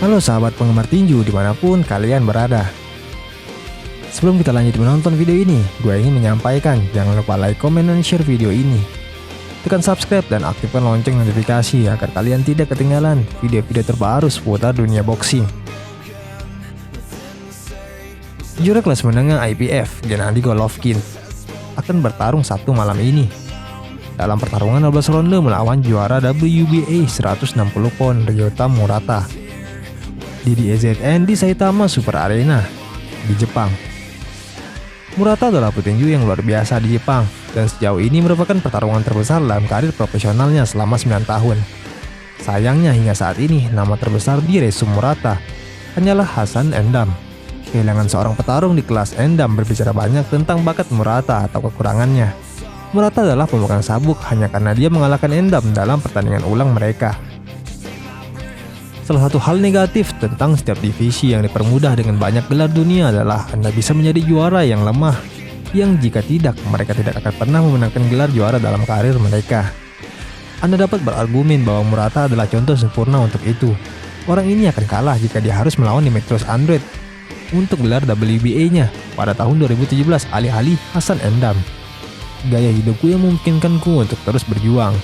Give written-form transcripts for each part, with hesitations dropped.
Halo sahabat penggemar tinju dimanapun kalian berada. Sebelum kita lanjut menonton video ini, gue ingin menyampaikan jangan lupa like, komen, dan share video ini. Tekan subscribe dan aktifkan lonceng notifikasi agar kalian tidak ketinggalan video-video terbaru seputar dunia boxing. Juara kelas menengah IBF, Gennady Golovkin, akan bertarung Sabtu malam ini dalam pertarungan 12 ronde melawan juara WBA 160 pound Ryota Murata di DAZN di Saitama Super Arena di Jepang. Murata adalah petinju yang luar biasa di Jepang dan sejauh ini merupakan pertarungan terbesar dalam karir profesionalnya selama 9 tahun. Sayangnya hingga saat ini nama terbesar di resume Murata hanyalah Hassan Endam. Kehilangan seorang petarung di kelas Endam berbicara banyak tentang bakat Murata atau kekurangannya. Murata adalah pemegang sabuk hanya karena dia mengalahkan Endam dalam pertandingan ulang mereka. Salah satu hal negatif tentang setiap divisi yang dipermudah dengan banyak gelar dunia adalah Anda bisa menjadi juara yang lemah, yang jika tidak, mereka tidak akan pernah memenangkan gelar juara dalam karir mereka. Anda dapat berargumen bahwa Murata adalah contoh sempurna untuk itu. Orang ini akan kalah jika dia harus melawan Demetrius Andrade untuk gelar WBA-nya pada tahun 2017 alih-alih Hassan Endam. Gaya hidupku yang memungkinkanku untuk terus berjuang,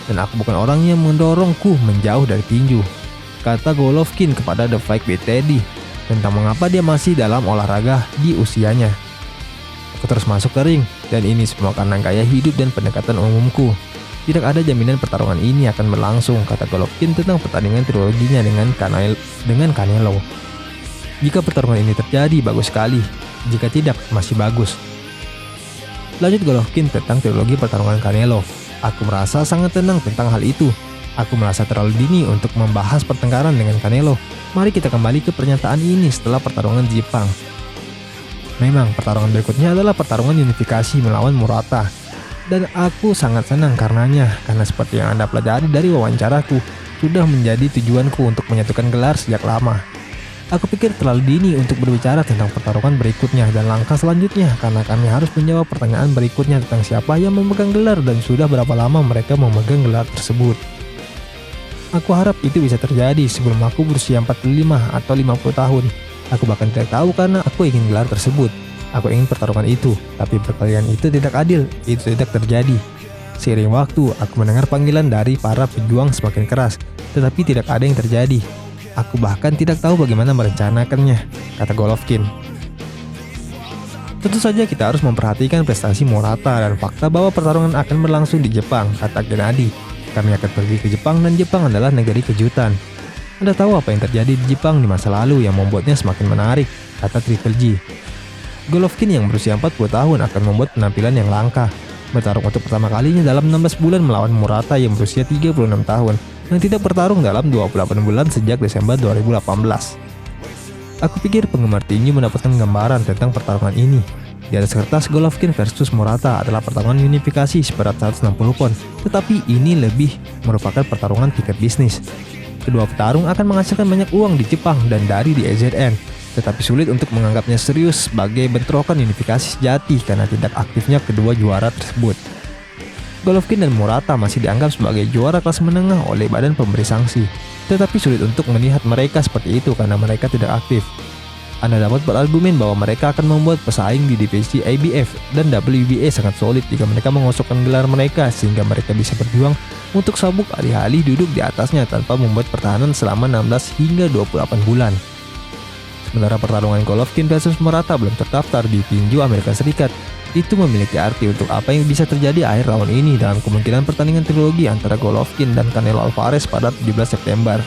dan aku bukan orang yang mendorongku menjauh dari tinju, kata Golovkin kepada The Fight with Teddy tentang mengapa dia masih dalam olahraga di usianya. Aku terus masuk ke ring, dan ini semua karena gaya hidup dan pendekatan umumku. Tidak ada jaminan pertarungan ini akan berlangsung, kata Golovkin tentang pertandingan triloginya dengan Canelo. Jika pertarungan ini terjadi, bagus sekali. Jika tidak, masih bagus. Lanjut Golovkin tentang trilogi pertarungan Canelo. Aku merasa sangat tenang tentang hal itu. Aku merasa terlalu dini untuk membahas pertengkaran dengan Canelo. Mari kita kembali ke pernyataan ini setelah pertarungan di Jepang. Memang pertarungan berikutnya adalah pertarungan unifikasi melawan Murata. Dan aku sangat senang karenanya, karena seperti yang Anda pelajari dari wawancaraku, sudah menjadi tujuanku untuk menyatukan gelar sejak lama. Aku pikir terlalu dini untuk berbicara tentang pertarungan berikutnya dan langkah selanjutnya, karena kami harus menjawab pertanyaan berikutnya tentang siapa yang memegang gelar dan sudah berapa lama mereka memegang gelar tersebut. Aku harap itu bisa terjadi sebelum aku berusia 45 atau 50 tahun. Aku bahkan tidak tahu karena aku ingin gelar tersebut. Aku ingin pertarungan itu, tapi perkelahian itu tidak adil, itu tidak terjadi. Seiring waktu, aku mendengar panggilan dari para pejuang semakin keras, tetapi tidak ada yang terjadi. Aku bahkan tidak tahu bagaimana merencanakannya, kata Golovkin. Tentu saja kita harus memperhatikan prestasi Murata dan fakta bahwa pertarungan akan berlangsung di Jepang, kata Gennady. Kami akan pergi ke Jepang dan Jepang adalah negeri kejutan. Anda tahu apa yang terjadi di Jepang di masa lalu yang membuatnya semakin menarik, kata Triple G. Golovkin yang berusia 40 tahun akan membuat penampilan yang langka, bertarung untuk pertama kalinya dalam 16 bulan melawan Murata yang berusia 36 tahun, yang tidak bertarung dalam 28 bulan sejak Desember 2018. Aku pikir penggemar tinju mendapatkan gambaran tentang pertarungan ini. Di atas kertas, Golovkin versus Murata adalah pertarungan unifikasi seberat 160 pon, tetapi ini lebih merupakan pertarungan tiket bisnis. Kedua petarung akan menghasilkan banyak uang di Jepang dan dari DAZN, tetapi sulit untuk menganggapnya serius sebagai bentrokan unifikasi sejati karena tidak aktifnya kedua juara tersebut. Golovkin dan Murata masih dianggap sebagai juara kelas menengah oleh badan pemberi sanksi, tetapi sulit untuk melihat mereka seperti itu karena mereka tidak aktif. Anda dapat berargumen bahwa mereka akan membuat pesaing di divisi IBF dan WBA sangat solid jika mereka mengosongkan gelar mereka sehingga mereka bisa berjuang untuk sabuk alih-alih duduk di atasnya tanpa membuat pertahanan selama 16 hingga 28 bulan. Sementara pertarungan Golovkin versus Murata belum terdaftar di tinju Amerika Serikat, itu memiliki arti untuk apa yang bisa terjadi akhir tahun ini dalam kemungkinan pertandingan trilogi antara Golovkin dan Canelo Alvarez pada 17 September.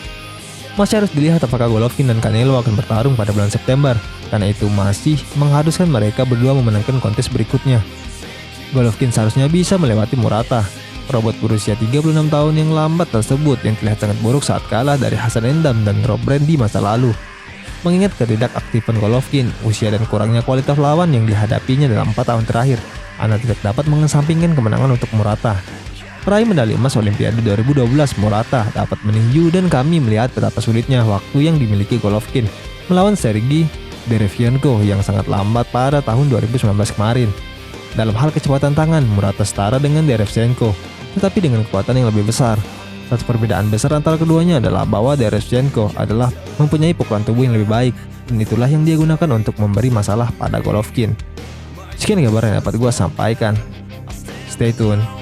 Masih harus dilihat apakah Golovkin dan Canelo akan bertarung pada bulan September, karena itu masih mengharuskan mereka berdua memenangkan kontes berikutnya. Golovkin seharusnya bisa melewati Murata, robot berusia 36 tahun yang lambat tersebut yang terlihat sangat buruk saat kalah dari Hassan Endam dan Rob Brant di masa lalu. Mengingat ketidakaktifan Golovkin, usia dan kurangnya kualitas lawan yang dihadapinya dalam 4 tahun terakhir, Anda tidak dapat mengesampingkan kemenangan untuk Murata. Peraih medali emas Olimpiade 2012 Murata dapat meninju dan kami melihat betapa sulitnya waktu yang dimiliki Golovkin melawan Sergey Derevyanko yang sangat lambat pada tahun 2019 kemarin. Dalam hal kecepatan tangan, Murata setara dengan Derevyanko, tetapi dengan kekuatan yang lebih besar. Satu perbedaan besar antara keduanya adalah bahwa Derevchenko adalah mempunyai pukulan tubuh yang lebih baik, dan itulah yang dia gunakan untuk memberi masalah pada Golovkin. Sekian kabar yang dapat gue sampaikan. Stay tune.